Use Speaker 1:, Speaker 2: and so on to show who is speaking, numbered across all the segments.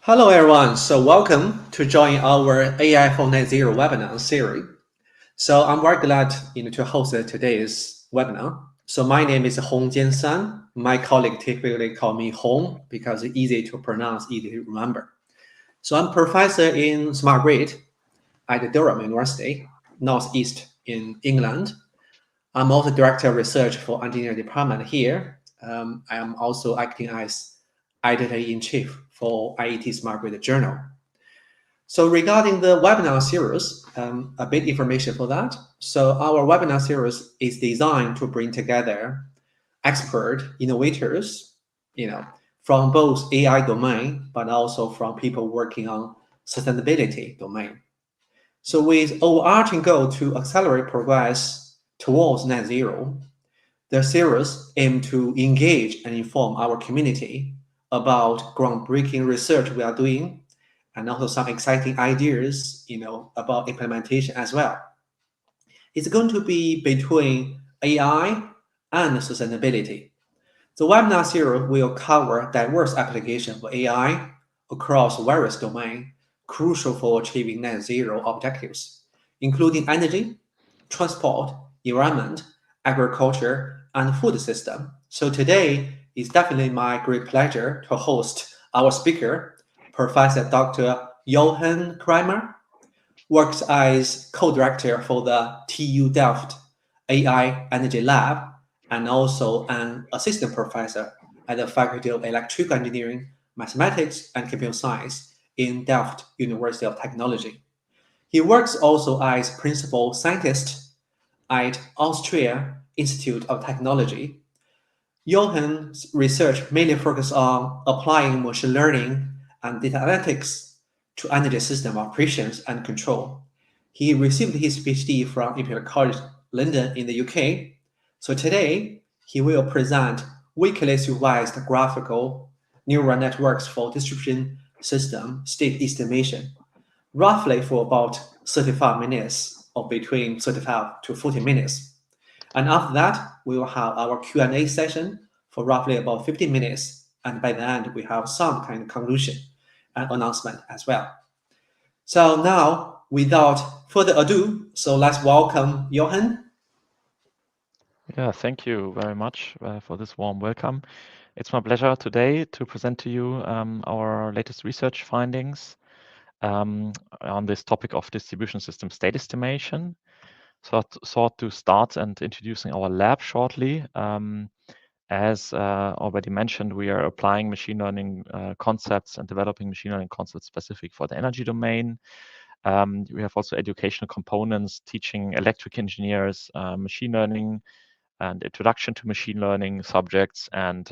Speaker 1: Hello everyone, so welcome to join our AI for Net Zero webinar series. So I'm very glad to host today's webinar. So my name is Hongjian San. My colleague typically call me Hong because it's easy to pronounce, easy to remember. So I'm professor in smart grid at Durham University, Northeast in England. I'm also director of research for engineering department here. I am also acting as editor-in-chief for IET Smart Grid Journal. So regarding the webinar series, a bit information for that. So our webinar series is designed to bring together expert innovators, from both AI domain, but also from people working on sustainability domain. So with overarching goal to accelerate progress towards net zero, the series aim to engage and inform our community about groundbreaking research we are doing and also some exciting ideas, about implementation as well. It's going to be between AI and sustainability. The webinar series will cover diverse applications for AI across various domains, crucial for achieving net zero objectives, including energy, transport, environment, agriculture, and food system. So today is definitely my great pleasure to host our speaker, Professor Dr. Jochen Cremer, works as co-director for the TU Delft AI Energy Lab and also an assistant professor at the Faculty of Electrical Engineering, Mathematics, and Computer Science in Delft University of Technology. He works also as principal scientist at Austria Institute of Technology. Johan's research mainly focuses on applying machine learning and data analytics to energy system operations and control. He received his PhD from Imperial College London in the UK. So today, he will present weakly-supervised graphical neural networks for distribution system state estimation, roughly for about 35 minutes or between 35 to 40 minutes. And after that, we will have our Q&A session for roughly about 15 minutes. And by the end, we have some kind of conclusion and announcement as well. So now, without further ado, so let's welcome Jochen.
Speaker 2: Yeah, thank you very much for this warm welcome. It's my pleasure today to present to you our latest research findings on this topic of distribution system state estimation. So I thought to start and introducing our lab shortly. As already mentioned, we are applying machine learning concepts and developing machine learning concepts specific for the energy domain. We have also educational components teaching electric engineers machine learning and introduction to machine learning subjects. And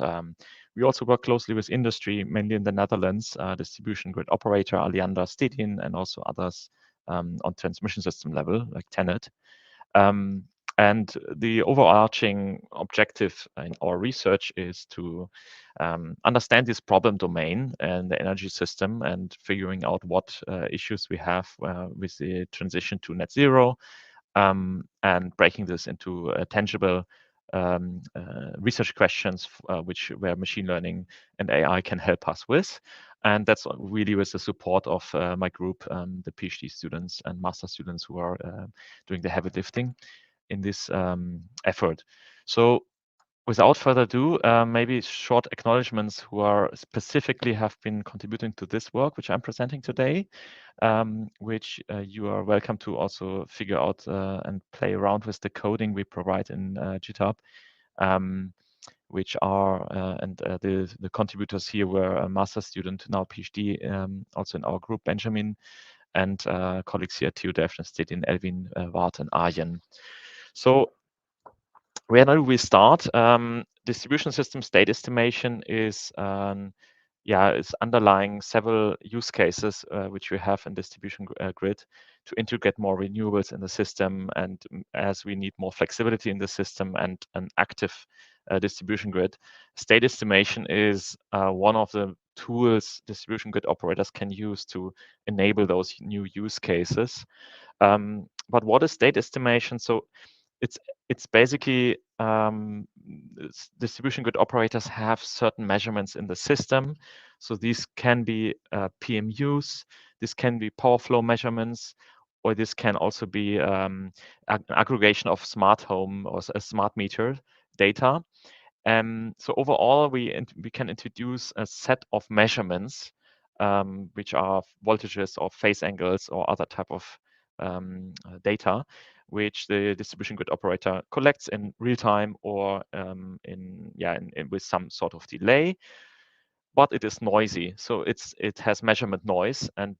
Speaker 2: we also work closely with industry, mainly in the Netherlands, distribution grid operator Alliander Stedin, and also others on transmission system level, like TenneT. And the overarching objective in our research is to understand this problem domain and the energy system and figuring out what issues we have with the transition to net zero, and breaking this into tangible research questions where machine learning and AI can help us with. And that's really with the support of my group, the PhD students and master students who are doing the heavy lifting in this effort. So without further ado, maybe short acknowledgements who are specifically have been contributing to this work, which I'm presenting today, which you are welcome to also figure out and play around with the coding we provide in GitHub, which are, and the contributors here were a master student, now PhD, also in our group, Benjamin, and colleagues here at TU Delft and Stedin, Elvin, Wart, and Arjen. So where do we start? Distribution system state estimation is it's underlying several use cases which we have in distribution grid to integrate more renewables in the system, and as we need more flexibility in the system and an active distribution grid, state estimation is one of the tools distribution grid operators can use to enable those new use cases. But what is state estimation? So it's basically distribution grid operators have certain measurements in the system. So these can be PMUs, this can be power flow measurements, or this can also be aggregation of smart home or a smart meter data. So overall, we can introduce a set of measurements, which are voltages or phase angles or other type of data, which the distribution grid operator collects in real time or with some sort of delay. But it is noisy, so it has measurement noise, and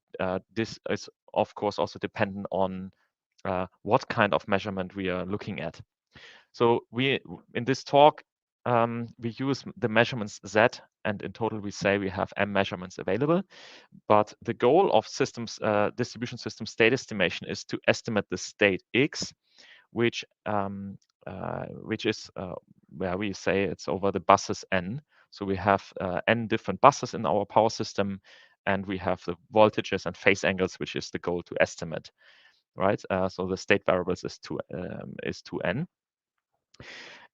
Speaker 2: this is of course also dependent on what kind of measurement we are looking at. So in this talk, we use the measurements Z, and in total we say we have M measurements available. But the goal of distribution system state estimation is to estimate the state X, which is where we say it's over the buses N. So we have N different buses in our power system, and we have the voltages and phase angles, which is the goal to estimate, right? So the state variables is 2N.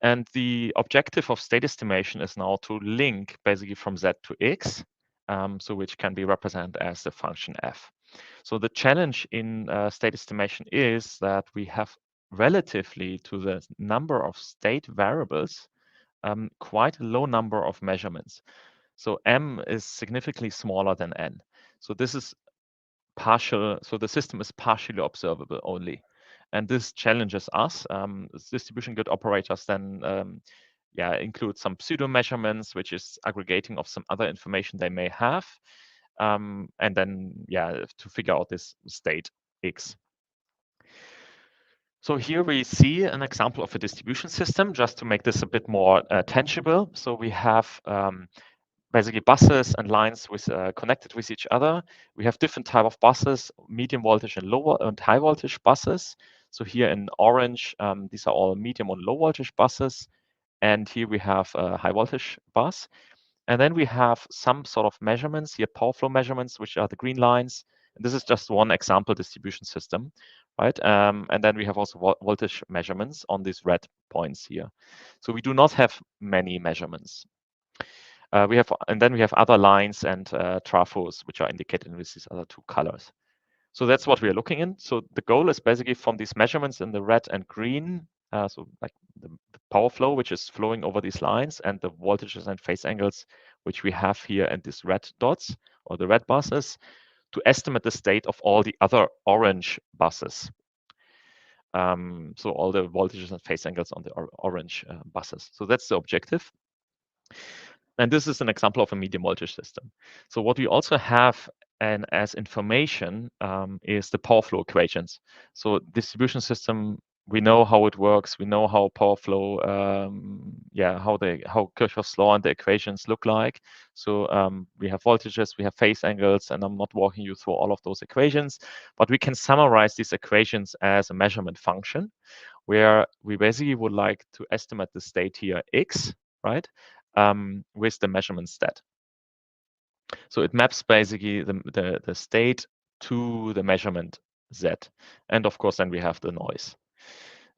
Speaker 2: And the objective of state estimation is now to link basically from Z to X, so which can be represented as the function f. So the challenge in state estimation is that we have relatively to the number of state variables, quite a low number of measurements. So M is significantly smaller than N. So this is partial, so the system is partially observable only. And this challenges us. Distribution grid operators then include some pseudo measurements, which is aggregating of some other information they may have. And then, to figure out this state X. So here we see an example of a distribution system, just to make this a bit more tangible. So we have basically buses and lines with connected with each other. We have different type of buses, medium voltage and low and high voltage buses. So here in orange, these are all medium and low voltage buses. And here we have a high voltage bus. And then we have some sort of measurements here, power flow measurements, which are the green lines. And this is just one example distribution system, right? And then we have also voltage measurements on these red points here. So we do not have many measurements. And then we have other lines and trafos, which are indicated with these other two colors. So that's what we are looking in. So the goal is basically from these measurements in the red and green, so like the power flow, which is flowing over these lines, and the voltages and phase angles, which we have here in these red dots or the red buses, to estimate the state of all the other orange buses. So all the voltages and phase angles on the orange buses. So that's the objective. And this is an example of a medium voltage system. So what we also have as information is the power flow equations. So distribution system, we know how it works. We know how power flow, how Kirchhoff's law and the equations look like. So we have voltages, we have phase angles, and I'm not walking you through all of those equations, but we can summarize these equations as a measurement function, where we basically would like to estimate the state here X, right? With the measurement stat. So it maps basically the state to the measurement Z. And of course, then we have the noise.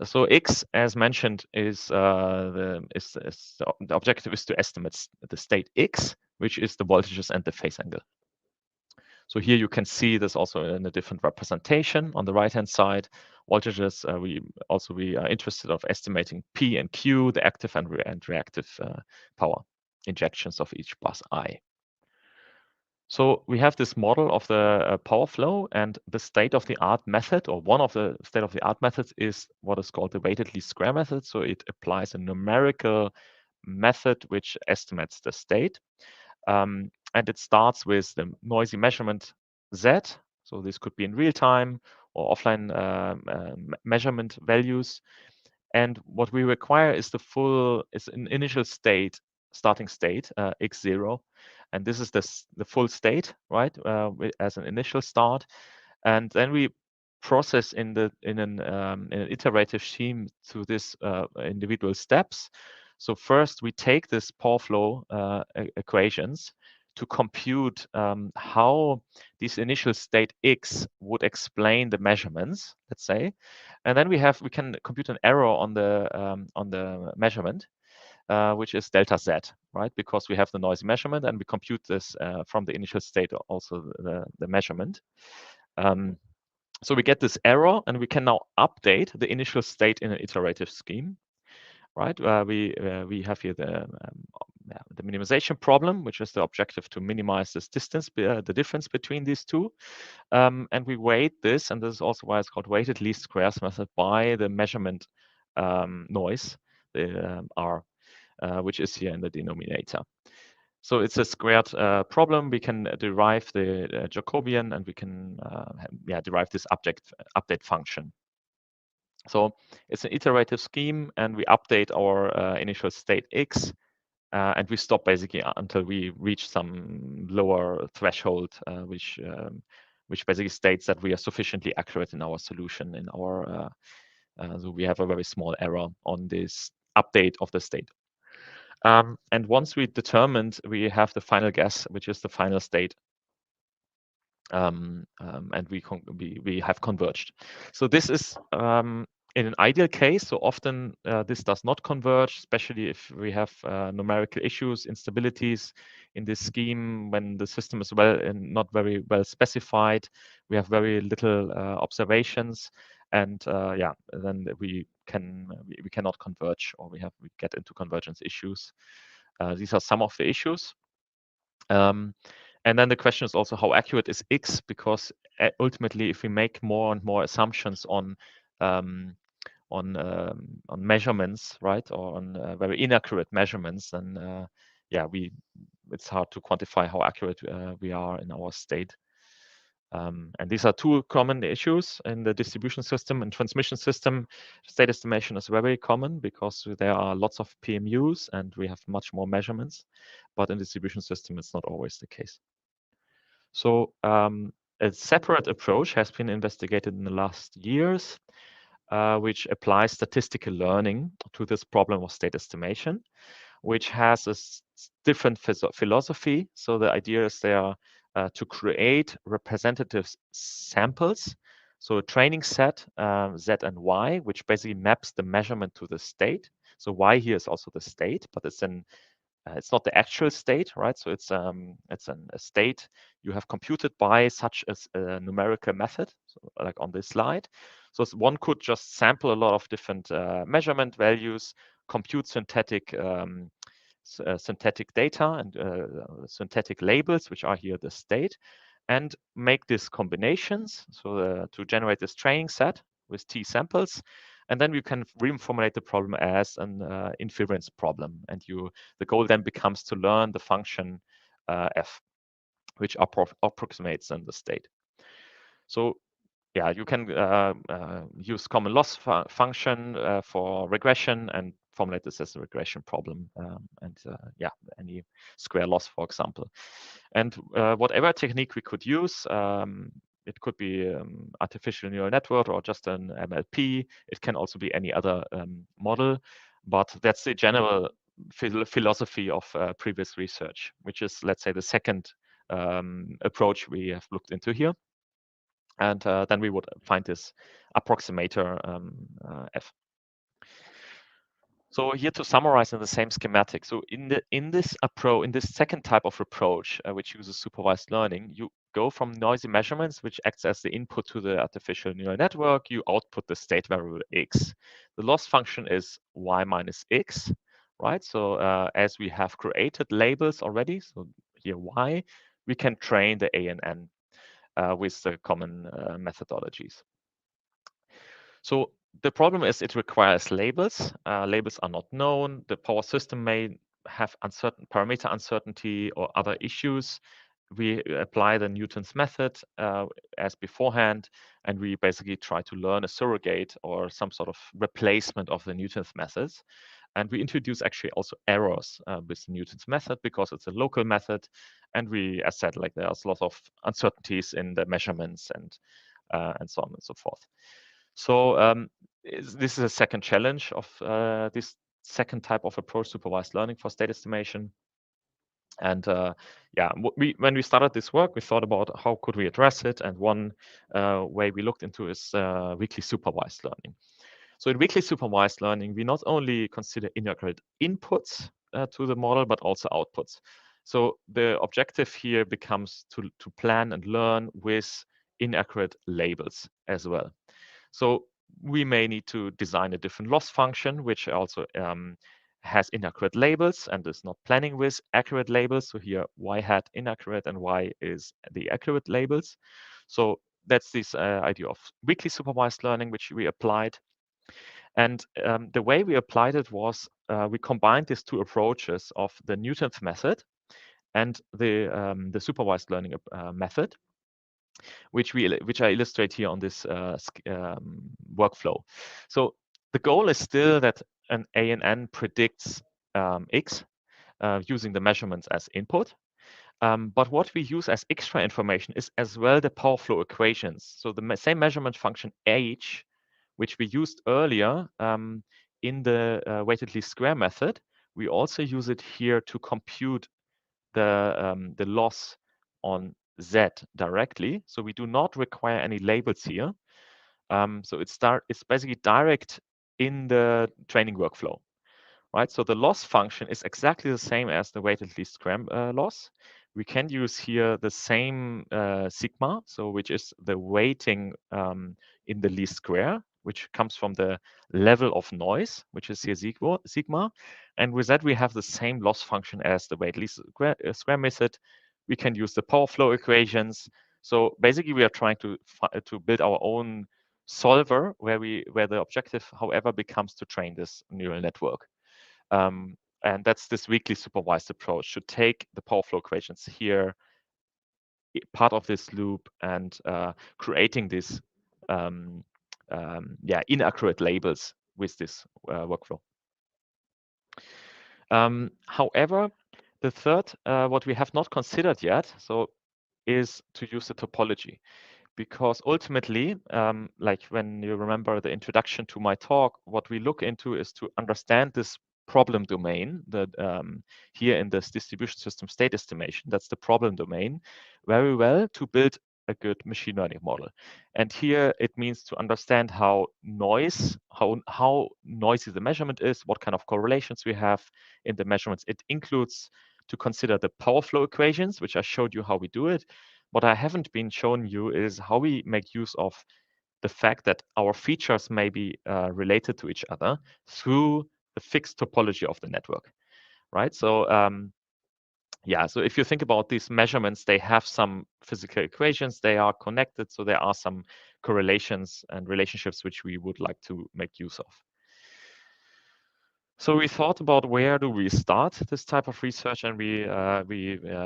Speaker 2: So X, as mentioned, is the objective is to estimate the state X, which is the voltages and the phase angle. So here you can see this also in a different representation. On the right-hand side, voltages, we are interested of estimating P and Q, the active and reactive power injections of each bus I. So we have this model of the power flow, and the state-of-the-art method, or one of the state-of-the-art methods, is what is called the weighted least square method. So it applies a numerical method which estimates the state. And it starts with the noisy measurement Z. So this could be in real time or offline measurement values. And what we require is an initial state, starting state, x0. And this is the full state, right, as an initial start. And then we process in an iterative scheme through this individual steps. So first we take this power flow equations to compute how this initial state X would explain the measurements, let's say, and then we can compute an error on the measurement, which is delta Z, right? Because we have the noisy measurement and we compute this from the initial state, also the measurement. So we get this error, and we can now update the initial state in an iterative scheme, right? We have here the minimization problem, which is the objective to minimize this distance, the difference between these two. And we weight this, and this is also why it's called weighted least squares method, by the measurement noise, the R, which is here in the denominator. So it's a squared problem. We can derive the Jacobian, and we can derive this update function. So it's an iterative scheme, and we update our initial state X, and we stop basically until we reach some lower threshold, which basically states that we are sufficiently accurate in our solution. So we have a very small error on this update of the state. And once we determined, we have the final guess, which is the final state, and we have converged. So this is in an ideal case. So often this does not converge, especially if we have numerical issues, instabilities in this scheme when the system is not very well specified. We have very little observations, and then we cannot converge, or we get into convergence issues. These are some of the issues. And then the question is also, how accurate is X? Because ultimately, if we make more and more assumptions on measurements, right, or on very inaccurate measurements, then it's hard to quantify how accurate we are in our state. And these are two common issues in the distribution system and transmission system. State estimation is very common because there are lots of PMUs and we have much more measurements. But in distribution system, it's not always the case. So a separate approach has been investigated in the last years, which applies statistical learning to this problem of state estimation, which has a different philosophy. So the idea is there to create representative samples. So a training set, Z and Y, which basically maps the measurement to the state. So Y here is also the state, but it's not the actual state, right? So it's a state you have computed by such as a numerical method, so like on this slide. So one could just sample a lot of different measurement values, compute synthetic data and synthetic labels, which are here the state, and make these combinations to generate this training set with T samples. And then you can reformulate the problem as an inference problem. And the goal then becomes to learn the function f, which approximates then the state. So yeah, you can use common loss function for regression and formulate this as a regression problem, any square loss, for example. And whatever technique we could use, it could be artificial neural network or just an MLP. It can also be any other model, but that's the general philosophy of previous research, which is, let's say, the second approach we have looked into here. And then we would find this approximator f. So here to summarize in the same schematic. So in this second type of approach, which uses supervised learning, you go from noisy measurements, which acts as the input to the artificial neural network. You output the state variable x. The loss function is y minus x, right? So as we have created labels already, so here y, we can train the a and n with the common methodologies. So the problem is it requires labels. Labels are not known. The power system may have parameter uncertainty or other issues. We apply the Newton's method as beforehand, and we basically try to learn a surrogate or some sort of replacement of the Newton's methods. And we introduce actually also errors with Newton's method because it's a local method. And as said, like there's lots of uncertainties in the measurements and so on and so forth. So this is a second challenge of this second type of approach, supervised learning for state estimation. And yeah, when we started this work, we thought about how could we address it, and one way we looked into is weakly supervised learning. So in weakly supervised learning, we not only consider inaccurate inputs to the model, but also outputs. So the objective here becomes to plan and learn with inaccurate labels as well. So we may need to design a different loss function, which also has inaccurate labels and is not planning with accurate labels. So here y hat inaccurate and y is the accurate labels. So that's this idea of weakly supervised learning, which we applied. And the way we applied it was we combined these two approaches of the Newton's method and the supervised learning method, which I illustrate here on this workflow. So the goal is still that an ANN predicts X using the measurements as input. But what we use as extra information is as well the power flow equations. So the same measurement function H, which we used earlier in the weighted least square method, we also use it here to compute the loss on Z directly. So we do not require any labels here. So it's basically direct in the training workflow, right? So the loss function is exactly the same as the weighted least square loss. We can use here the same sigma, so which is the weighting in the least square, which comes from the level of noise, which is here sigma. And with that, we have the same loss function as the weighted least square method. We can use the power flow equations. So basically, we are trying to build our own solver where the objective, however, becomes to train this neural network. And that's this weakly supervised approach to take the power flow equations here, part of this loop, and creating these inaccurate labels with this workflow. However, the third, what we have not considered yet, is to use the topology. Because ultimately, like when you remember the introduction to my talk, what we look into is to understand this problem domain that here in this distribution system state estimation, that's the problem domain, very well to build a good machine learning model. And here it means to understand how noisy the measurement is, what kind of correlations we have in the measurements. It includes to consider the power flow equations, which I showed you how we do it. What I haven't been showing you is how we make use of the fact that our features may be related to each other through the fixed topology of the network, right? So so if you think about these measurements, they have some physical equations, they are connected, so there are some correlations and relationships which we would like to make use of. So we thought about where do we start this type of research, and we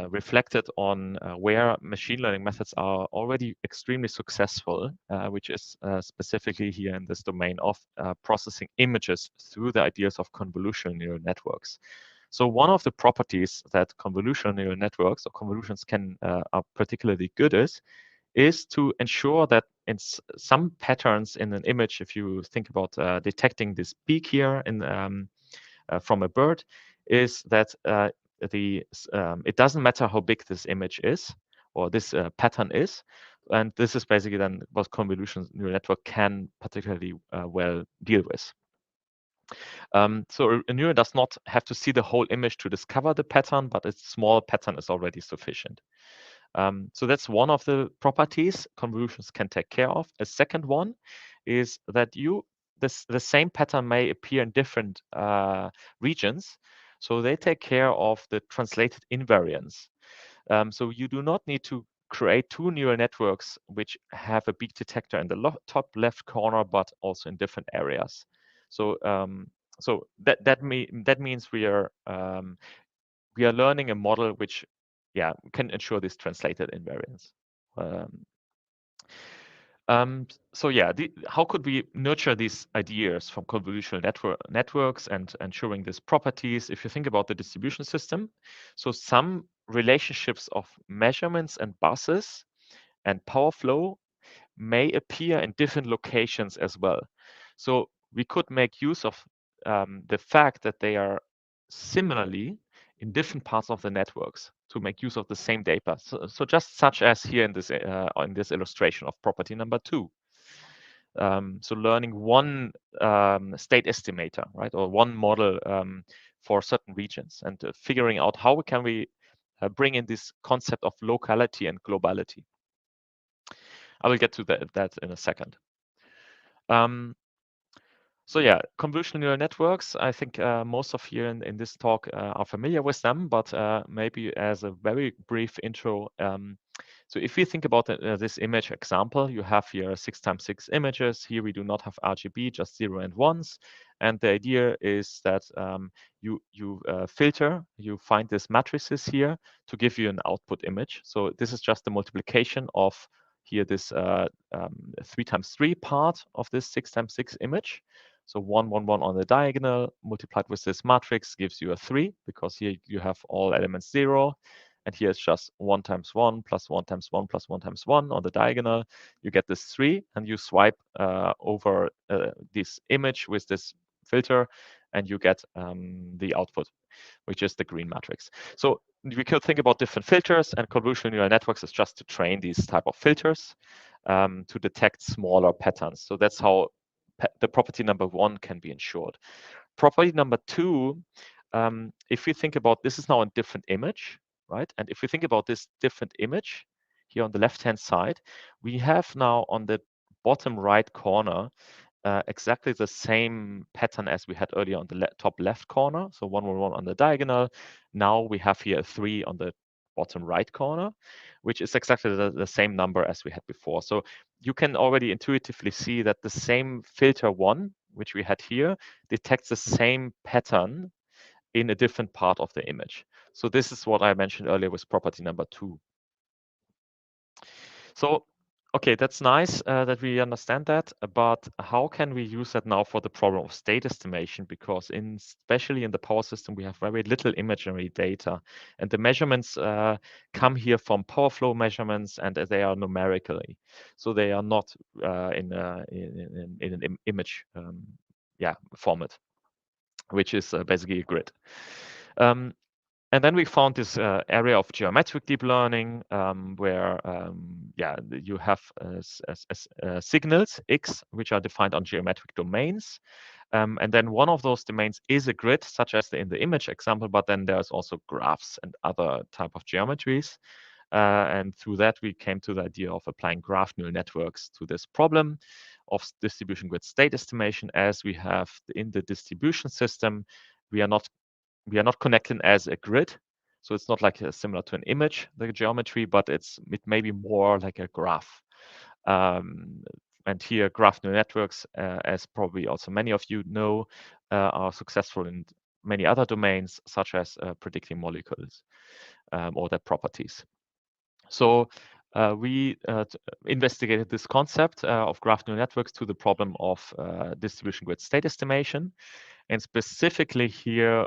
Speaker 2: reflected on where machine learning methods are already extremely successful, which is specifically here in this domain of processing images through the ideas of convolutional neural networks. So one of the properties that convolutional neural networks or convolutions are particularly good is to ensure that in some patterns in an image, if you think about detecting this beak here from a bird, is that it doesn't matter how big this image is or this pattern is. And this is basically then what convolutional neural network can particularly well deal with. So a neuron does not have to see the whole image to discover the pattern, but a small pattern is already sufficient. So that's one of the properties convolutions can take care of. A second one is that the same pattern may appear in different regions. So they take care of the translated invariance. So you do not need to create two neural networks which have a beak detector in the top left corner, but also in different areas. So that means we are learning a model which can ensure this translated invariance. How could we nurture these ideas from convolutional networks and ensuring these properties? If you think about the distribution system, so some relationships of measurements and buses and power flow may appear in different locations as well. So we could make use of the fact that they are similarly in different parts of the networks to make use of the same data. So just such as here in this illustration of property number 2. So learning one state estimator, right, or one model for certain regions, and figuring out how can we bring in this concept of locality and globality. I will get to that in a second. So yeah, convolutional neural networks, I think most of you in this talk are familiar with them, but maybe as a very brief intro. So if we think about this image example, you have here 6x6 images. Here we do not have RGB, just 0 and 1s. And the idea is that you filter, you find these matrices here to give you an output image. So this is just the multiplication of here this 3x3 part of this 6x6 image. So 1, 1, 1 on the diagonal multiplied with this matrix gives you a 3, because here you have all elements 0. And here it's just 1 times 1 plus 1 times 1 plus 1 times 1 on the diagonal. You get this 3, and you swipe over this image with this filter, and you get the output, which is the green matrix. So we could think about different filters, and convolutional neural networks is just to train these type of filters to detect smaller patterns. So that's how the property number 1 can be ensured. Property number 2, if we think about this is now a different image, right? And if we think about this different image here on the left-hand side, we have now on the bottom right corner exactly the same pattern as we had earlier on the top left corner. So 1, 1, 1 on the diagonal. Now we have here a 3 on the bottom right corner, which is exactly the same number as we had before. So you can already intuitively see that the same filter 1, which we had here, detects the same pattern in a different part of the image. So this is what I mentioned earlier with property number 2. So, okay, that's nice that we understand that, but how can we use that now for the problem of state estimation? Because especially in the power system, we have very little imagery data, and the measurements come here from power flow measurements, and they are numerically, so they are not in an image format, which is basically a grid. And then we found this area of geometric deep learning where you have signals X, which are defined on geometric domains. And then one of those domains is a grid, such as in the image example, but then there's also graphs and other type of geometries. And through that, we came to the idea of applying graph neural networks to this problem of distribution grid state estimation. As we have in the distribution system, we are not connected as a grid. So it's not like similar to an image, the geometry, but it may be more like a graph. And here, graph neural networks, as probably also many of you know, are successful in many other domains, such as predicting molecules or their properties. So we investigated this concept of graph neural networks to the problem of distribution grid state estimation. And specifically here,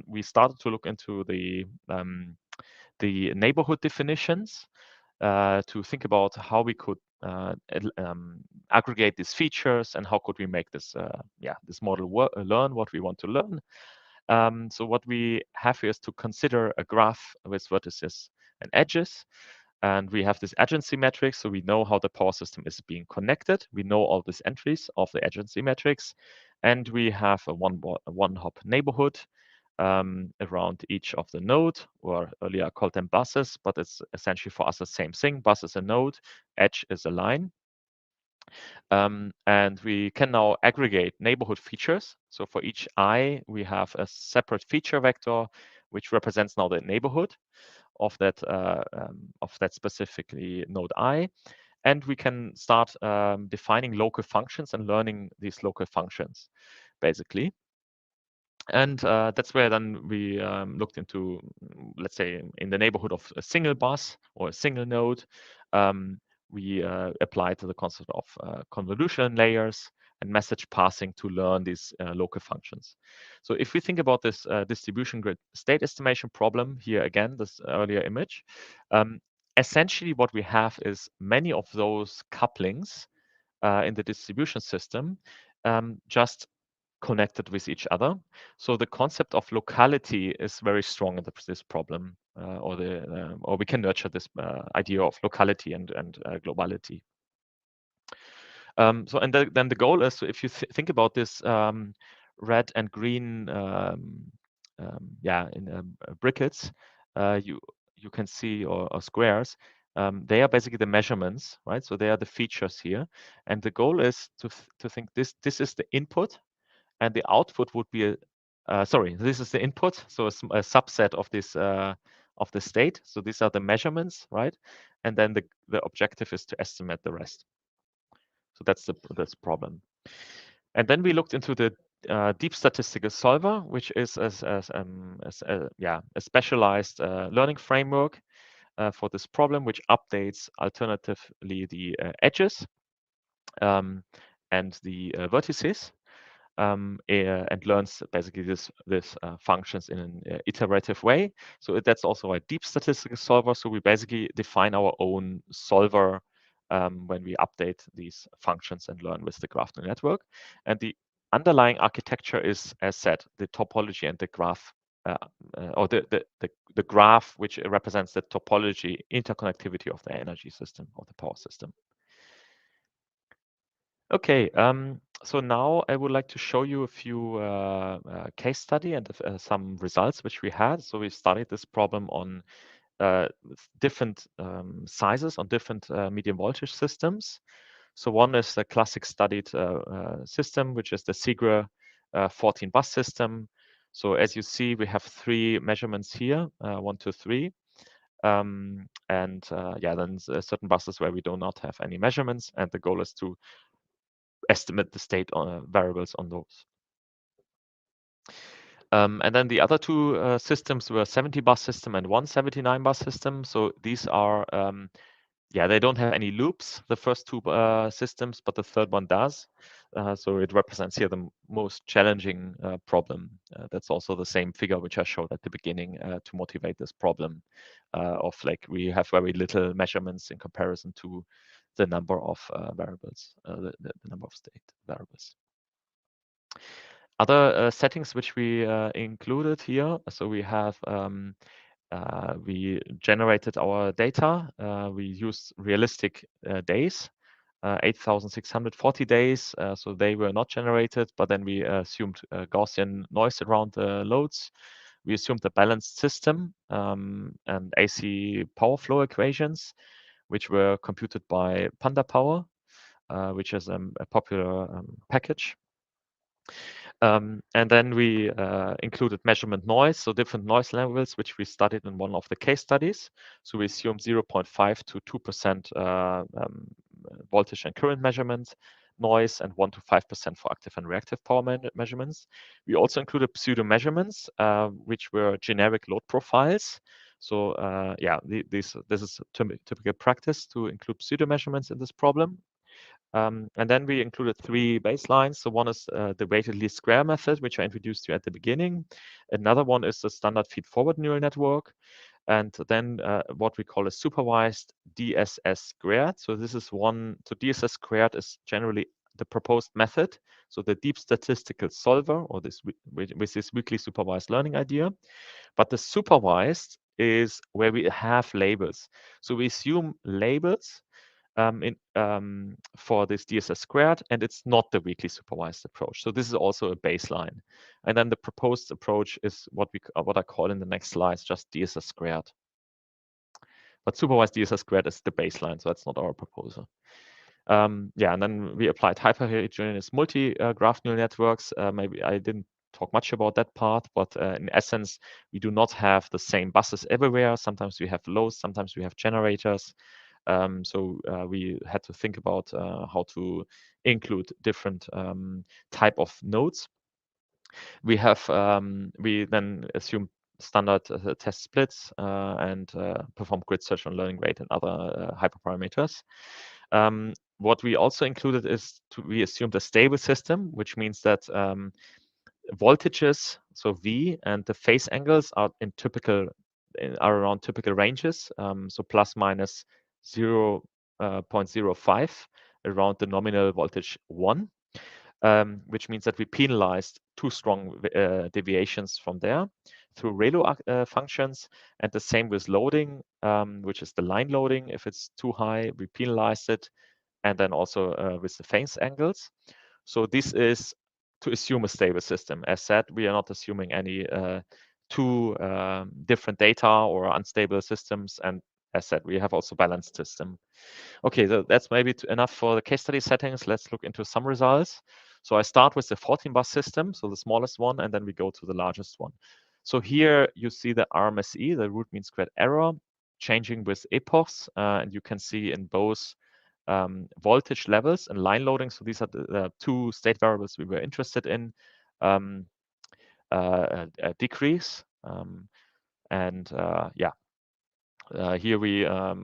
Speaker 2: we started to look into the neighborhood definitions to think about how we could aggregate these features and how could we make this this model learn what we want to learn. So what we have here is to consider a graph with vertices and edges. And we have this agency matrix, so we know how the power system is being connected. We know all these entries of the agency matrix. And we have a one-hop neighborhood around each of the node, or earlier I called them buses, but it's essentially for us the same thing. Bus is a node, edge is a line. And we can now aggregate neighborhood features. So for each eye, we have a separate feature vector, which represents now the neighborhood of that specifically node I. And we can start defining local functions and learning these local functions, basically. And that's where then we looked into, let's say, in the neighborhood of a single bus or a single node, we applied the concept of convolution layers and message passing to learn these local functions. So if we think about this distribution grid state estimation problem, here again, this earlier image, essentially what we have is many of those couplings in the distribution system just connected with each other. So the concept of locality is very strong in this problem, or we can nurture this idea of locality and globality. Then the goal is, so if you think about this red and green, briquettes, you can see, or squares. They are basically the measurements, right? So they are the features here, and the goal is to think this is the input, and the output would be this is the input, so a subset of this of the state. So these are the measurements, right? And then the objective is to estimate the rest. So that's the problem. And then we looked into the deep statistical solver, which is a specialized learning framework for this problem, which updates alternatively the edges and the vertices. And learns basically this functions in an iterative way. So that's also a deep statistical solver. So we basically define our own solver when we update these functions and learn with the graph neural network. And the underlying architecture is, as said, the topology and the graph, or the graph which represents the topology interconnectivity of the energy system, of the power system. Okay, so now I would like to show you a few case study and some results which we had. So we studied this problem on different sizes, on different medium voltage systems. So one is the classic studied system, which is the Segre 14 bus system. So as you see, we have 3 measurements here, 1, 2, 3. Then certain buses where we do not have any measurements, and the goal is to estimate the state variables on those. And then the other 2 systems were 70 bus system and 179 bus system. So these are, they don't have any loops, the first 2 systems, but the third one does. So it represents here the most challenging problem. That's also the same figure which I showed at the beginning to motivate this problem of like we have very little measurements in comparison to the number of variables, the number of state variables. Other settings which we included here, so we have we generated our data. We used realistic days, 8,640 days. So they were not generated, but then we assumed Gaussian noise around the loads. We assumed a balanced system and AC power flow equations, which were computed by Panda Power, which is a popular package. And then we included measurement noise, so different noise levels, which we studied in one of the case studies. So we assumed 0.5 to 2% voltage and current measurement noise, and 1 to 5% for active and reactive power measurements. We also included pseudo measurements, which were generic load profiles. So this is typical practice to include pseudo measurements in this problem. And then we included 3 baselines. So one is the weighted least square method, which I introduced you at the beginning. Another one is the standard feed-forward neural network. And then what we call a supervised DSS squared. So this is one, so DSS squared is generally the proposed method. So the deep statistical solver, or this with this weakly supervised learning idea. But the supervised is where we have labels. So we assume labels for this DSS squared, and it's not the weakly supervised approach. So this is also a baseline. And then the proposed approach is what I call in the next slides just DSS squared. But supervised DSS squared is the baseline, so that's not our proposal. And then we applied hyperheterogeneous multi-graph neural networks. Maybe I didn't talk much about that part, but in essence, we do not have the same buses everywhere. Sometimes we have loads, sometimes we have generators. So we had to think about how to include different type of nodes. We then assume standard test splits and perform grid search on learning rate and other hyperparameters. What we also included is we assumed a stable system, which means that voltages, so V, and the phase angles are around typical ranges, so plus minus 0.05 around the nominal voltage 1. which means that we penalized too strong deviations from there through ReLU functions, and the same with loading, which is the line loading. If it's too high, we penalize it, and then also with the phase angles. So this is to assume a stable system. As said, we are not assuming any two different data or unstable systems, and as said, we have also balanced system. Okay, so that's maybe enough for the case study settings. Let's look into some results. So I start with the 14-bus system, so the smallest one, and then we go to the largest one. So here you see the RMSE, the root mean squared error, changing with epochs, and you can see in both voltage levels and line loading. So these are the two state variables we were interested in. Decrease, and yeah, here we are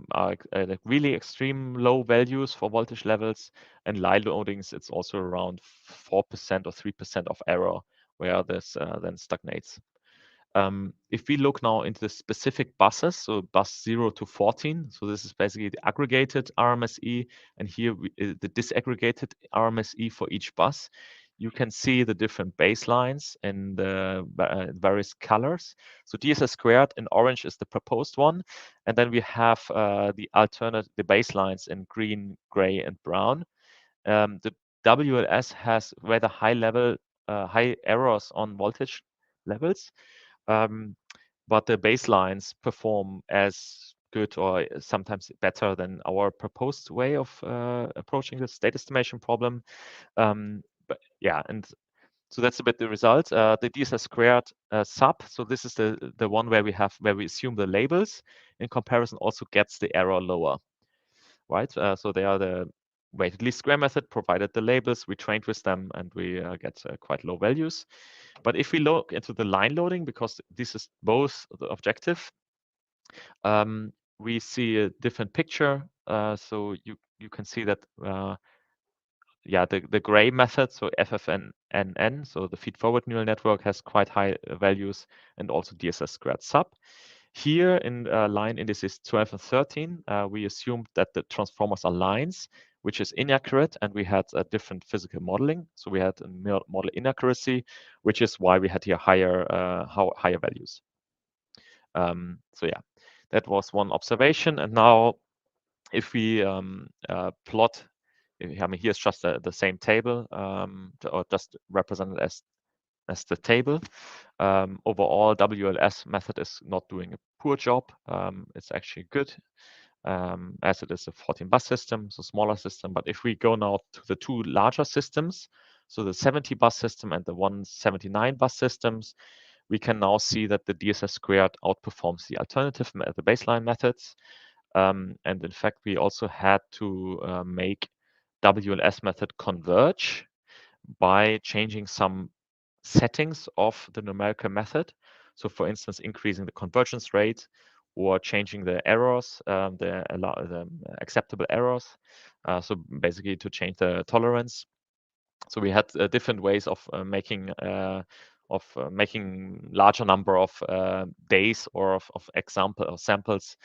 Speaker 2: at really extreme low values for voltage levels, and line loadings, it's also around 4% or 3% of error, where this then stagnates. If we look now into the specific buses, so bus 0 to 14, so this is basically the aggregated RMSE, and here the disaggregated RMSE for each bus. You can see the different baselines in the various colors. So DSS squared in orange is the proposed one, and then we have the baselines in green, gray, and brown. The WLS has rather high errors on voltage levels, but the baselines perform as good or sometimes better than our proposed way of approaching the state estimation problem. But yeah, and so that's a bit the result. The DSS squared sub, so this is the one where we assume the labels in comparison, also gets the error lower, right? So they are the weighted least square method, provided the labels, we trained with them, and we get quite low values. But if we look into the line loading, because this is both the objective, we see a different picture. So you can see that yeah, the gray method, so FFNN, so the feed-forward neural network, has quite high values, and also DSS squared sub. Here in line indices 12 and 13, we assumed that the transformers are lines, which is inaccurate, and we had a different physical modeling. So we had a model inaccuracy, which is why we had here higher values. So yeah, that was one observation. And now if we plot, I mean, here's just the same table, or just represented as the table. Overall, WLS method is not doing a poor job. It's actually good, as it is a 14-bus system, so smaller system. But if we go now to the two larger systems, so the 70-bus system and the 179-bus systems, we can now see that the DSS squared outperforms the alternative, the baseline methods. And in fact, we also had to make WLS method converge by changing some settings of the numerical method. So for instance, increasing the convergence rate or changing the errors, the acceptable errors. So basically to change the tolerance. So we had different ways of making larger number of days or of example or samples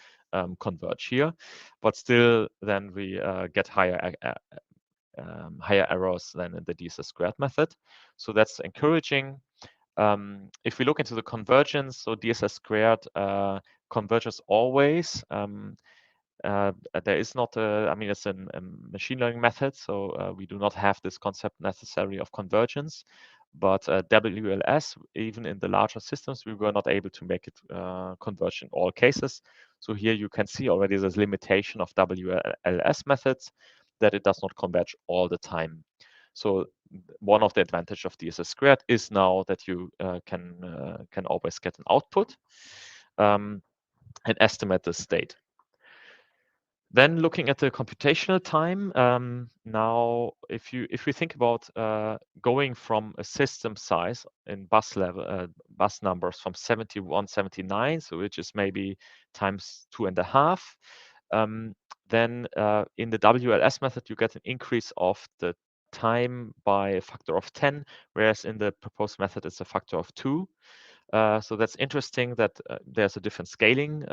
Speaker 2: converge here, but still then we get higher errors than in the DSS squared method. So that's encouraging. If we look into the convergence, so DSS squared converges always. There is not I mean, it's a machine learning method, so we do not have this concept necessary of convergence. But WLS, even in the larger systems, we were not able to make it converge in all cases. So here you can see already this limitation of WLS methods, that it does not converge all the time. So one of the advantage of DSS squared is now that you can always get an output and estimate the state. Then looking at the computational time, now if we think about going from a system size in bus level, bus numbers from 71, 79, so which is maybe times 2.5, then in the WLS method, you get an increase of the time by a factor of 10, whereas in the proposed method, it's a factor of 2. So that's interesting that there's a different scaling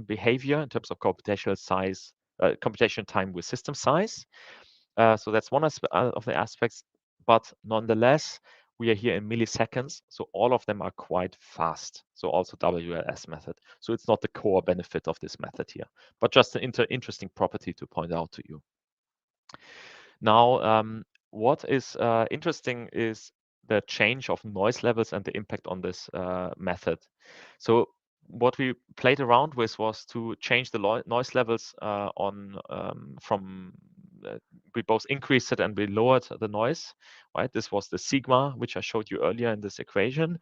Speaker 2: behavior in terms of computational size, computational time with system size. So that's one of the aspects. but nonetheless, we are here in milliseconds, so all of them are quite fast. So also WLS method. So it's not the core benefit of this method here, but just an interesting property to point out to you. Now, what is interesting is the change of noise levels and the impact on this method. So what we played around with was to change the noise levels from we both increased it and we lowered the noise, right? This was the sigma, which I showed you earlier in this equation.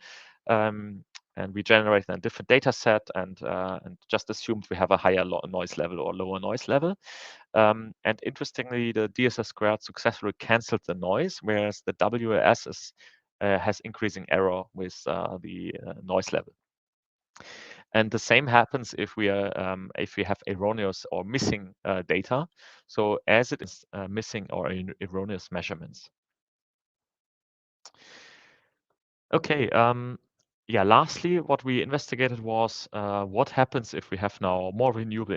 Speaker 2: And we generated a different data set and just assumed we have a higher noise level or lower noise level. And interestingly, the DSS squared successfully canceled the noise, whereas the WLS has increasing error with the noise level. And the same happens if we have erroneous or missing data. So as it is missing or erroneous measurements. Okay. Yeah. Lastly, what we investigated was what happens if we have now more renewable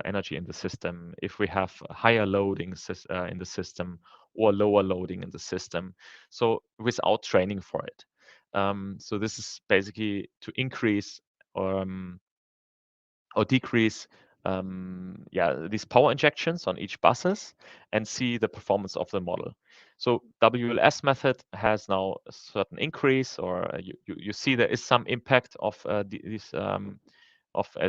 Speaker 2: energy in the system, if we have higher loading in the system or lower loading in the system. So without training for it. So this is basically to increase or decrease these power injections on each buses and see the performance of the model. So WLS method has now a certain increase, or you see there is some impact of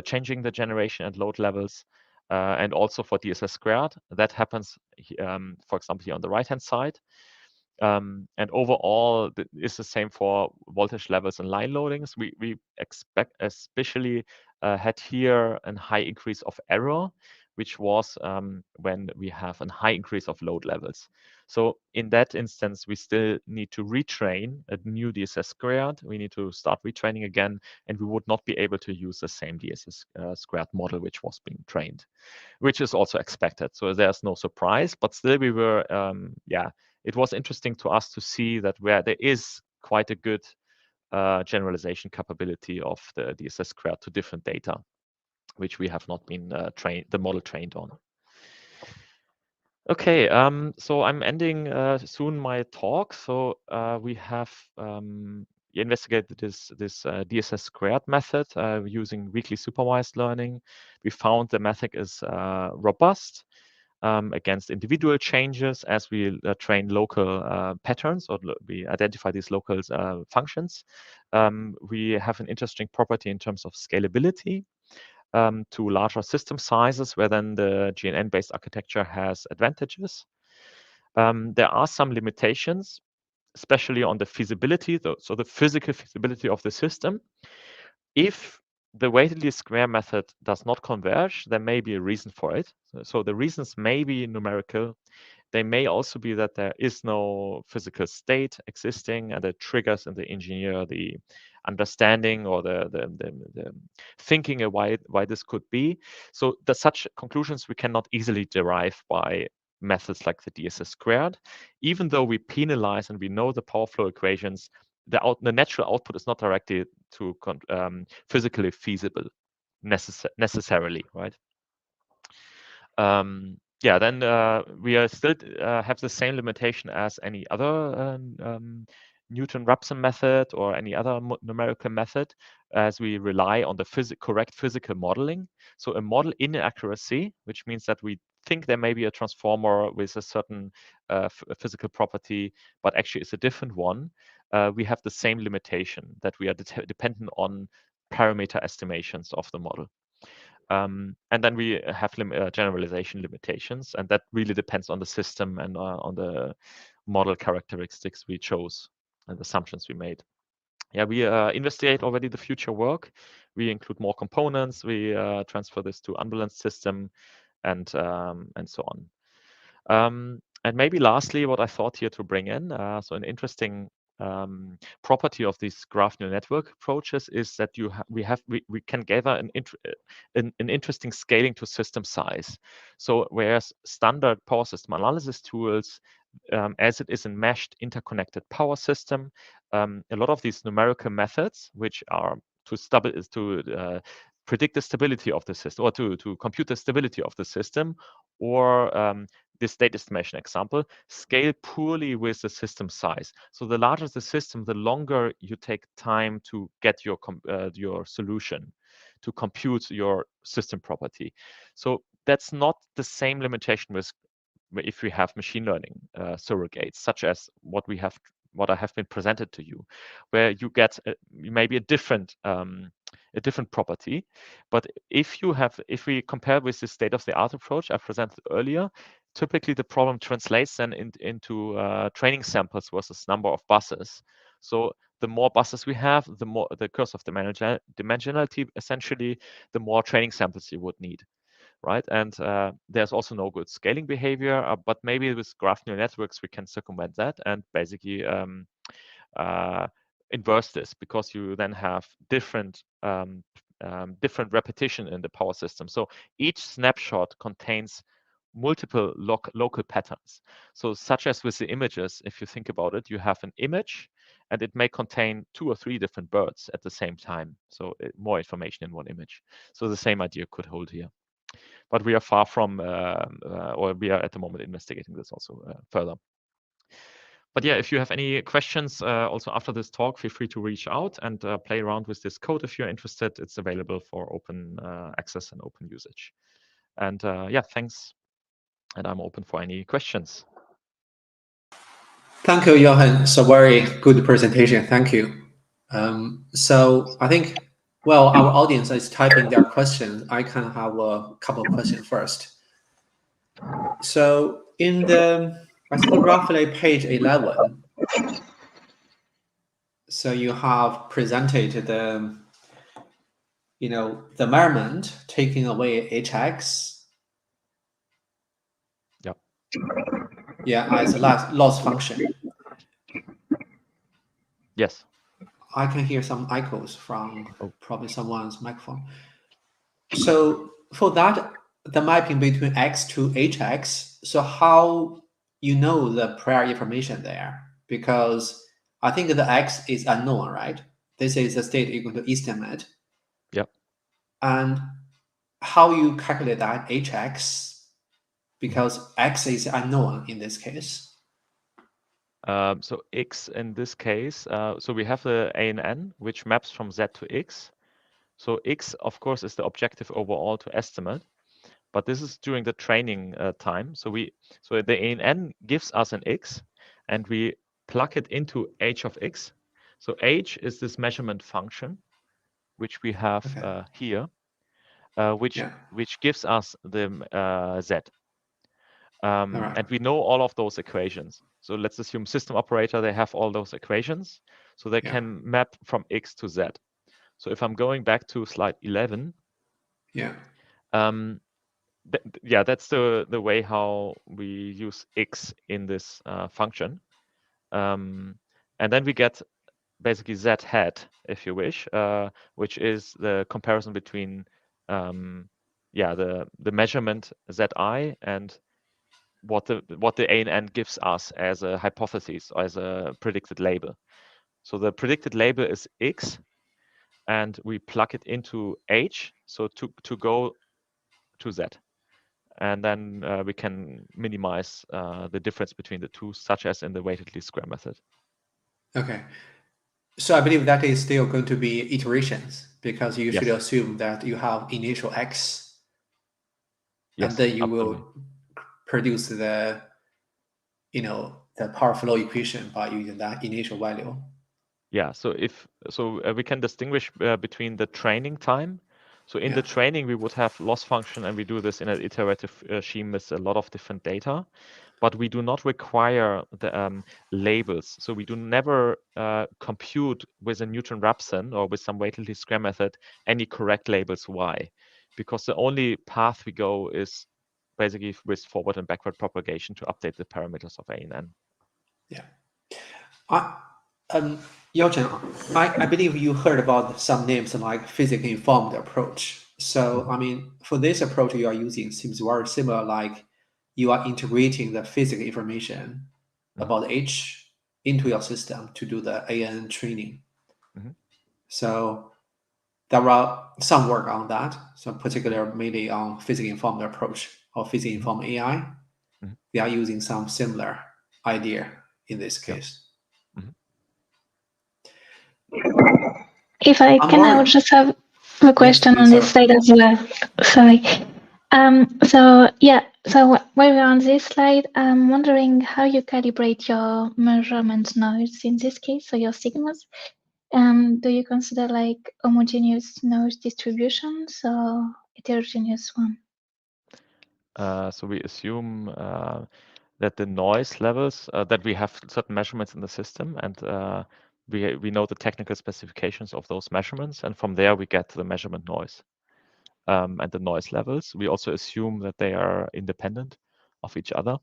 Speaker 2: changing the generation and load levels, and also for DSS squared. That happens, for example, here on the right-hand side. And overall, it's the same for voltage levels and line loadings. We expect, especially had here a high increase of error, which was when we have a high increase of load levels. So in that instance, we still need to retrain a new DSS squared. We need to start retraining again, and we would not be able to use the same DSS squared model which was being trained, which is also expected. So there's no surprise, but still we were, it was interesting to us to see that where there is quite a good generalization capability of the DSS squared to different data, which we have not been the model trained on. Okay, so I'm ending soon my talk. So we have investigated this DSS squared method using weakly supervised learning. We found the method is robust against individual changes as we train local patterns, or we identify these local functions. We have an interesting property in terms of scalability to larger system sizes, where then the GNN-based architecture has advantages. There are some limitations, especially on the feasibility, so the physical feasibility of the system. If the weighted least square method does not converge, there may be a reason for it. So the reasons may be numerical. They may also be that there is no physical state existing, and it triggers in the engineer the understanding or the thinking of why this could be. So such conclusions we cannot easily derive by methods like the DSS squared. Even though we penalize and we know the power flow equations, the natural output is not directly to physically feasible necessarily, right? Then we are still have the same limitation as any other Newton-Raphson method or any other numerical method, as we rely on the correct physical modeling. So a model inaccuracy, which means that we think there may be a transformer with a certain physical property, but actually it's a different one. We have the same limitation, that we are dependent on parameter estimations of the model. And then we have generalization limitations, and that really depends on the system and on the model characteristics we chose and assumptions we made. Yeah, we investigate already the future work. We include more components. We transfer this to unbalanced system, and so on. And maybe lastly, what I thought here to bring in, so an interesting property of these graph neural network approaches is that we can gather an interesting scaling to system size. So whereas standard power system analysis tools, as it is a meshed interconnected power system, a lot of these numerical methods, which are to predict the stability of the system, or to compute the stability of the system, or this state estimation example, scale poorly with the system size. So the larger the system, the longer you take time to get your solution, to compute your system property. So that's not the same limitation with if we have machine learning surrogates, such as what I have been presented to you, where you get maybe a different property. But if we compare with the state-of-the-art approach I presented earlier, typically the problem translates then into training samples versus number of buses. So the more buses we have, the more the curse of dimensionality, essentially, the more training samples you would need, right? And there's also no good scaling behavior, but maybe with graph neural networks, we can circumvent that and basically inverse this, because you then have different repetition in the power system. So each snapshot contains multiple local patterns. So such as with the images, if you think about it, you have an image and it may contain 2 or 3 different birds at the same time. So more information in one image. So the same idea could hold here. But we are far from, or we are at the moment investigating this also further. But yeah, if you have any questions also after this talk, feel free to reach out and play around with this code if you're interested. It's available for open access and open usage. And yeah, thanks. And I'm open for any questions.
Speaker 1: Thank you, Jochen. So very good presentation. Thank you. So I think, well, our audience is typing their questions. I can have a couple of questions first. So in I think roughly page 11, so you have presented the measurement taking away hx,
Speaker 2: Yep.
Speaker 1: as a loss function.
Speaker 2: Yes.
Speaker 1: I can hear some echoes from probably someone's microphone. So for that, the mapping between x to hx, so how you know the prior information there? Because I think the x is unknown, right? This is the state equal to estimate.
Speaker 2: Yep.
Speaker 1: And how you calculate that hx, because x is unknown in this case.
Speaker 2: So x in this case, so we have the ANN, which maps from z to x. So x, of course, is the objective overall to estimate, but this is during the training time. So the ANN gives us an x, and we plug it into h of x. So h is this measurement function, which we have here, which gives us the z. And we know all of those equations. So let's assume system operator, they have all those equations. So they can map from x to z. So if I'm going back to slide 11, that's the way how we use x in this function. And then we get basically z hat, if you wish, which is the comparison between the measurement zi and what the ANN gives us as a hypothesis or as a predicted label. So the predicted label is x, and we plug it into h, so to go to z. And then we can minimize the difference between the two, such as in the weighted least square method.
Speaker 1: Okay. So I believe that is still going to be iterations, because you should assume that you have initial x, and then you will produce the power flow equation by using that initial value.
Speaker 2: Yeah. So we can distinguish between the training time. So in the training, we would have loss function, and we do this in an iterative scheme with a lot of different data, but we do not require the labels. So we do never compute with a Newton-Raphson or with some weighted least square method any correct labels y, because the only path we go is basically with forward and backward propagation to update the parameters of ANN.
Speaker 1: Yeah. Jochen, I believe you heard about some names like physics-informed approach. So, I mean, for this approach you are using seems very similar, like you are integrating the physics information about H into your system to do the ANN training. So there are some work on that, so particularly mainly on physics-informed approach or physics-informed AI. we are using some similar idea in this case.
Speaker 3: If I can, I would just have a question on this slide as well. Sorry. So while we're on this slide, I'm wondering how you calibrate your measurement noise in this case, so your sigmas. Do you consider like homogeneous noise distributions or heterogeneous one?
Speaker 2: So we assume that the noise levels, that we have certain measurements in the system, and we know the technical specifications of those measurements, and from there we get the measurement noise and the noise levels. We also assume that they are independent of each other.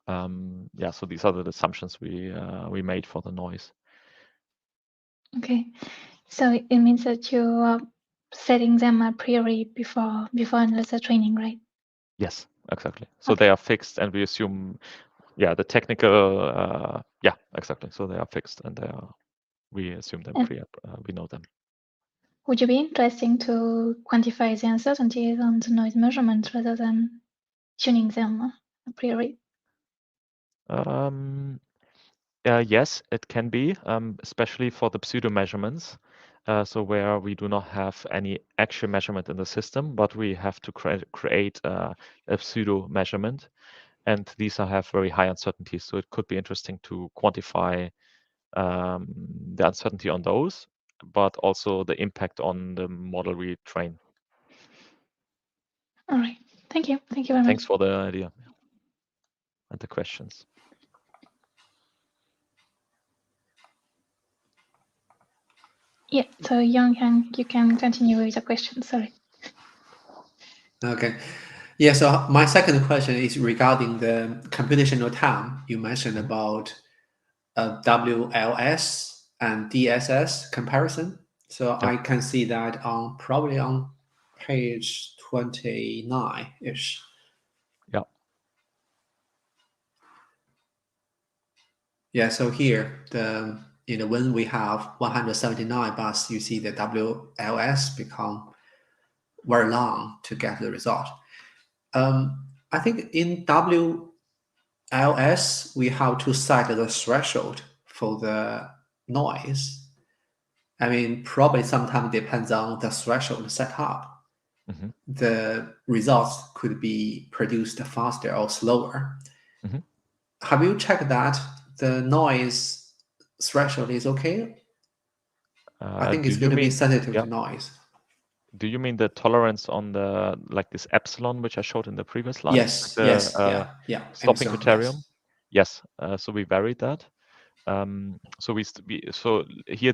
Speaker 2: So these are the assumptions we made for the noise.
Speaker 3: Okay, so it means that you are setting them a priori before analyzer training, right?
Speaker 2: Yes, exactly. So they are fixed, and we assume, the technical, exactly. So they are fixed, and we assume them we know them.
Speaker 3: Would you be interested to quantify the uncertainties on the noise measurement rather than tuning them a priori?
Speaker 2: Yes, it can be, especially for the pseudo measurements. So where we do not have any actual measurement in the system, but we have to create a pseudo measurement. And these have very high uncertainties. So it could be interesting to quantify the uncertainty on those, but also the impact on the model we train.
Speaker 3: All right. Thank you. Thank you very much.
Speaker 2: Thanks for the idea and the questions.
Speaker 3: Yeah, so Jochen, you can continue with the question. Sorry.
Speaker 1: Okay. Yeah, so my second question is regarding the computational time. You mentioned about WLS and DSS comparison. So I can see that probably on page 29-ish.
Speaker 2: Yeah.
Speaker 1: Yeah, so here, when we have 179 bus, you see the WLS become very long to get the result. I think in WLS, we have to set the threshold for the noise. I mean, probably sometimes depends on the threshold set up. The results could be produced faster or slower. Have you checked that the noise threshold is okay? I think it's going to be sensitive to noise.
Speaker 2: Do you mean the tolerance on the this epsilon, which I showed in the previous slide?
Speaker 1: Yes, yes, yeah.
Speaker 2: Stopping criterion. Yes. So we varied that. So here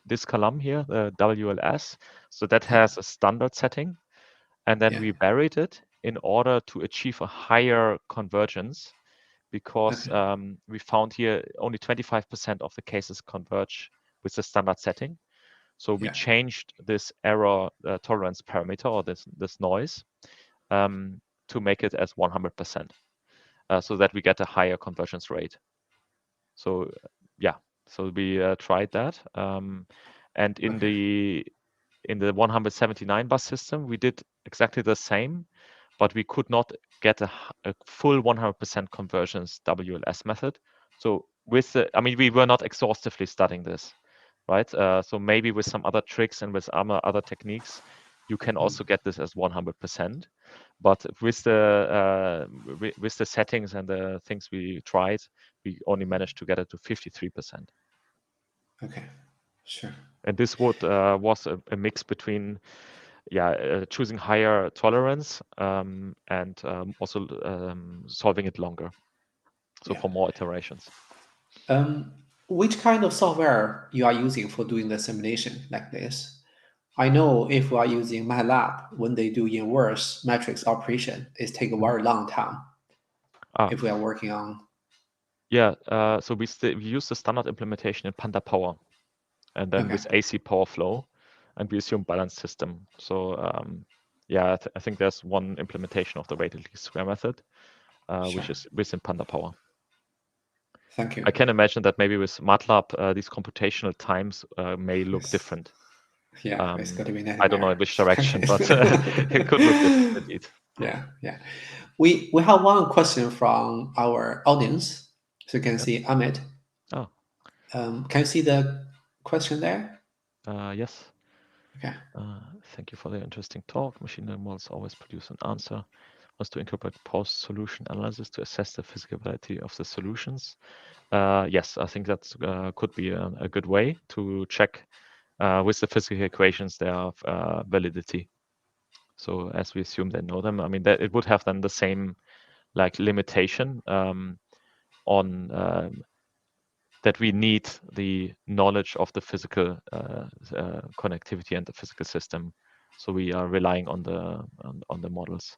Speaker 2: this column here, the WLS. So that has a standard setting, and then we varied it in order to achieve a higher convergence, because we found here only 25% of the cases converge with the standard setting. So we changed this error tolerance parameter, or this noise, to make it as 100%, so that we get a higher convergence rate. So so we tried that, and in the 179 bus system, we did exactly the same, but we could not get a full 100% convergence WLS method. So we were not exhaustively studying this, right? So maybe with some other tricks and with other techniques, you can also get this as 100%. But with the settings and the things we tried, we only managed to get it to 53%.
Speaker 1: Okay, sure.
Speaker 2: And this was a mix between choosing higher tolerance and also solving it longer, so for more iterations.
Speaker 1: Which kind of software you are using for doing the simulation like this? I know if we are using MATLAB, when they do inverse matrix operation, it takes a very long time. If we are working on.
Speaker 2: So we use the standard implementation in Panda Power, and then with AC Power Flow, and we assume balanced system. So I think there's one implementation of the weighted least square method, which is within Panda Power.
Speaker 1: Thank you.
Speaker 2: I can imagine that maybe with MATLAB, these computational times may look different.
Speaker 1: Yeah, it's got to be
Speaker 2: I don't know in which direction, but it could look different indeed.
Speaker 1: Yeah. We have one question from our audience. So you can see Amit.
Speaker 2: Oh.
Speaker 1: Can you see the question there?
Speaker 2: Yes.
Speaker 1: Okay.
Speaker 2: Thank you for the interesting talk. Machine learning models always produce an answer. Was to incorporate post-solution analysis to assess the physicality of the solutions. Yes, I think that could be a good way to check with the physical equations their validity. So as we assume they know them, I mean, that it would have then the same like limitation on that we need the knowledge of the physical connectivity and the physical system. So we are relying on the models,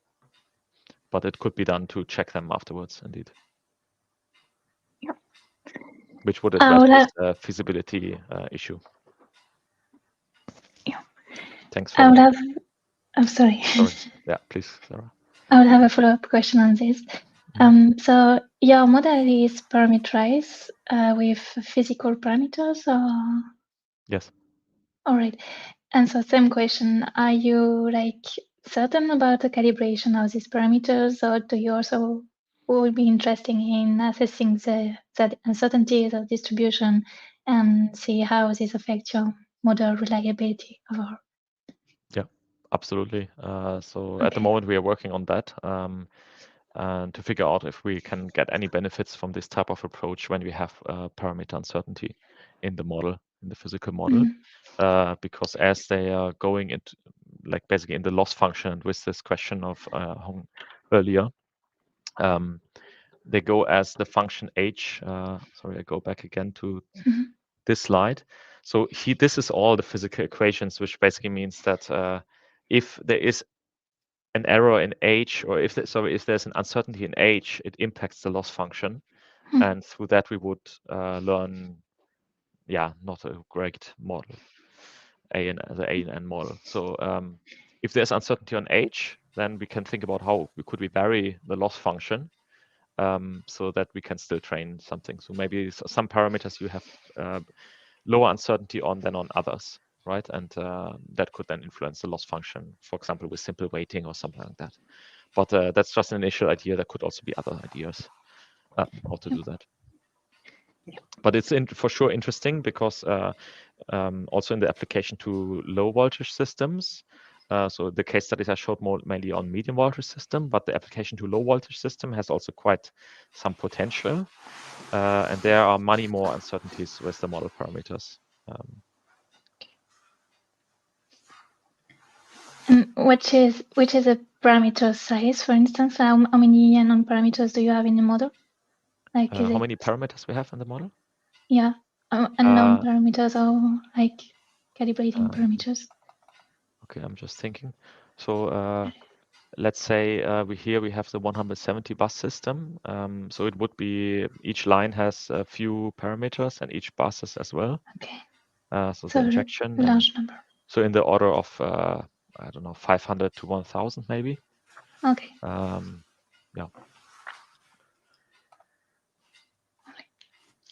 Speaker 2: but it could be done to check them afterwards, indeed.
Speaker 3: Yep.
Speaker 2: Which would address the feasibility issue.
Speaker 3: Yeah.
Speaker 2: Thanks for
Speaker 3: that. I'm sorry.
Speaker 2: Sorry. Yeah, please, Sarah.
Speaker 3: I would have a follow-up question on this. So your model is parameterized with physical parameters, or?
Speaker 2: Yes.
Speaker 3: All right. And so same question, are you like certain about the calibration of these parameters, or do you also will be interested in assessing the uncertainties of distribution and see how this affects your model reliability overall?
Speaker 2: Yeah, absolutely. So at the moment we are working on that and to figure out if we can get any benefits from this type of approach when we have parameter uncertainty in the model, in the physical model. Because as they are going into like basically in the loss function with this question of Hong earlier, they go as the function h. Sorry, I go back again to this slide. So this is all the physical equations, which basically means that if there is an error in h, or if there's an uncertainty in h, it impacts the loss function, and through that we would learn, not a great model, the ANN model. So if there's uncertainty on h, then we can think about how could we vary the loss function so that we can still train something. So maybe some parameters you have lower uncertainty on than on others, right? And that could then influence the loss function, for example, with simple weighting or something like that. But that's just an initial idea. There could also be other ideas how to do that. But it's for sure interesting because also in the application to low voltage systems, so the case studies I showed mainly on medium voltage system, but the application to low voltage system has also quite some potential. And there are many more uncertainties with the model parameters.
Speaker 3: And which is a parameter size, for instance? How many unknown parameters do you have in the model? Like
Speaker 2: how many parameters we have in the model?
Speaker 3: Yeah, unknown parameters or like calibrating parameters.
Speaker 2: Okay, I'm just thinking. So let's say we have the 170 bus system. So it would be each line has a few parameters and each bus is as well.
Speaker 3: Okay.
Speaker 2: So the injection.
Speaker 3: Large number.
Speaker 2: So in the order of I don't know, 500 to 1,000 maybe.
Speaker 3: Okay.
Speaker 2: Yeah.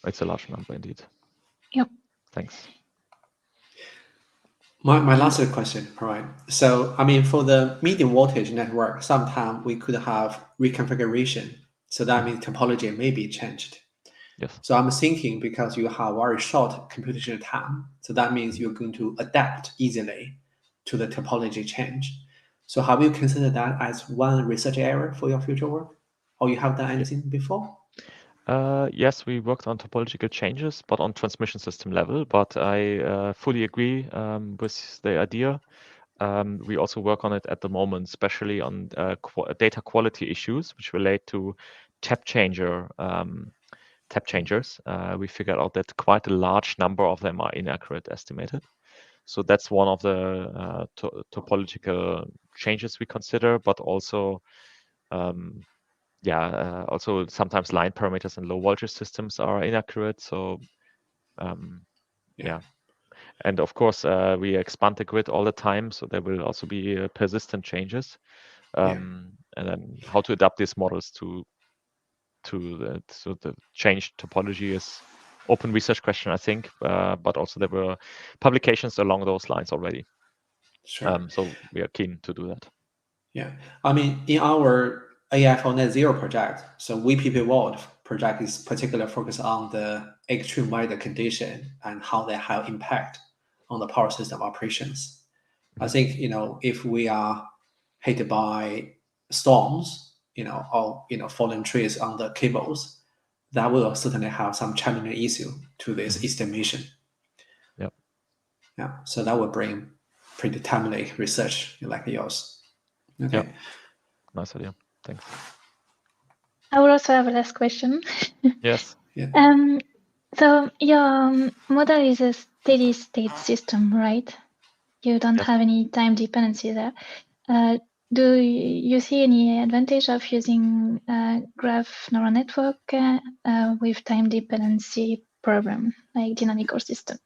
Speaker 2: It's a large number indeed.
Speaker 3: Yep.
Speaker 2: Thanks.
Speaker 1: My last question, all right. So, I mean, for the medium voltage network, sometimes we could have reconfiguration. So that means topology may be changed.
Speaker 2: Yes.
Speaker 1: So I'm thinking because you have very short computational time, so that means you're going to adapt easily to the topology change. So have you considered that as one research area for your future work? Or you have done anything before?
Speaker 2: Yes, we worked on topological changes, but on transmission system level. But I fully agree with the idea. We also work on it at the moment, especially on data quality issues, which relate to tap changers. We figured out that quite a large number of them are inaccurate estimated. So that's one of the topological changes we consider, but also also sometimes line parameters in low voltage systems are inaccurate. So and of course we expand the grid all the time, so there will also be persistent changes. And then how to adapt these models to the changed topology is open research question, I think, but also there were publications along those lines already.
Speaker 1: Sure.
Speaker 2: So we are keen to do that.
Speaker 1: Yeah, I mean, in our AI for Net Zero project. So WPP World project is particularly focused on the extreme weather condition and how they have impact on the power system operations. I think, if we are hit by storms, or, fallen trees on the cables, that will certainly have some challenging issue to this estimation.
Speaker 2: Yep.
Speaker 1: Yeah. So that will bring pretty timely research like yours. Okay.
Speaker 2: Yep. Nice idea. Thanks.
Speaker 3: I will also have a last question.
Speaker 2: Yes.
Speaker 1: Yeah.
Speaker 3: So your model is a steady state system, right? You don't
Speaker 2: Yes.
Speaker 3: have any time dependency there. Do you see any advantage of using graph neural network with time dependency problem, like dynamical system?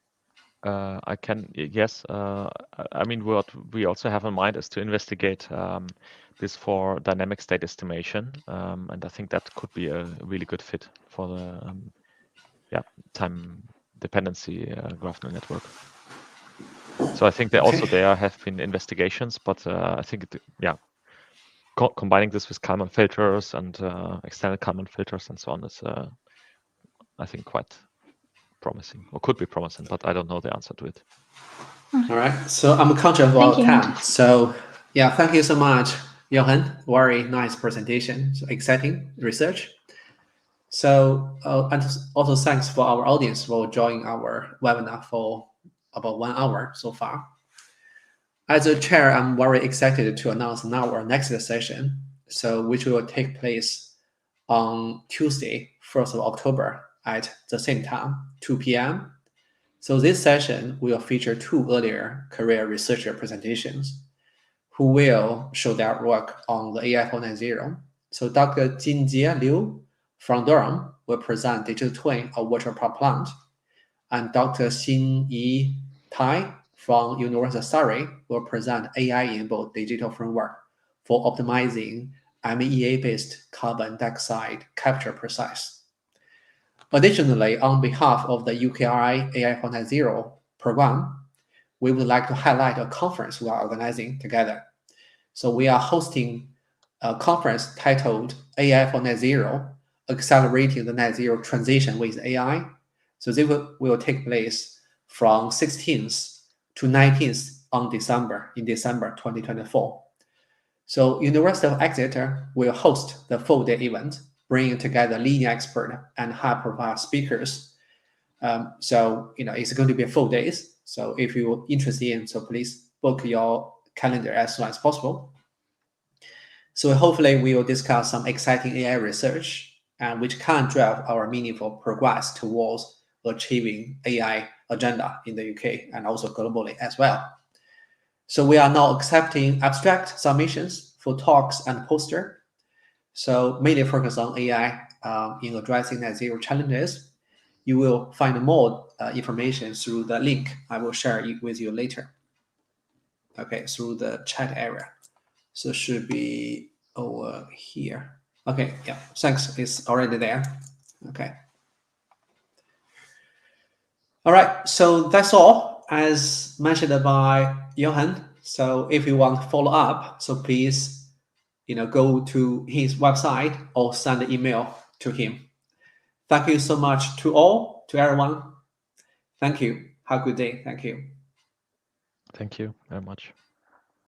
Speaker 2: I can, yes. I mean, what we also have in mind is to investigate this for dynamic state estimation. And I think that could be a really good fit for the time dependency graph neural network. So I think there have been investigations, but I think combining this with Kalman filters and extended Kalman filters and so on is, I think, quite promising, or could be promising, but I don't know the answer to it.
Speaker 1: All right. So I'm conscious of our time. So yeah, thank you so much, Jochen. Very nice presentation. So exciting research. So and also thanks for our audience for joining our webinar for about 1 hour so far. As a chair, I'm very excited to announce now our next session, so which will take place on Tuesday, 1st of October at the same time, 2 p.m. So this session will feature 2 earlier career researcher presentations who will show their work on the AI for Net Zero. So Dr. Jinjie Liu from Durham will present digital twin of virtual power plant, and Dr. Xin-Yi Tai from University of Surrey will present AI-enabled digital framework for optimizing MEA-based carbon dioxide capture process. Additionally, on behalf of the UKRI AI for Net Zero program, we would like to highlight a conference we are organizing together. So we are hosting a conference titled AI for Net Zero, Accelerating the Net Zero Transition with AI. So this will take place from 16th to 19th in December 2024. So University of Exeter will host the full-day event, bringing together leading expert and high-profile speakers. So it's going to be a full days. So if you're interested in, so please book your calendar as soon as possible. So hopefully we will discuss some exciting AI research and which can drive our meaningful progress towards achieving AI agenda in the UK and also globally as well. So we are now accepting abstract submissions for talks and poster. So mainly focus on AI in addressing net zero challenges. You will find more information through the link I will share it with you later. Okay, through the chat area. So should be over here. Okay, yeah, thanks. It's already there. Okay. All right, so that's all as mentioned by Jochen. So if you want to follow up, so please, go to his website or send an email to him. Thank you so much to everyone. Thank you. Have a good day. Thank you.
Speaker 2: Thank you very much.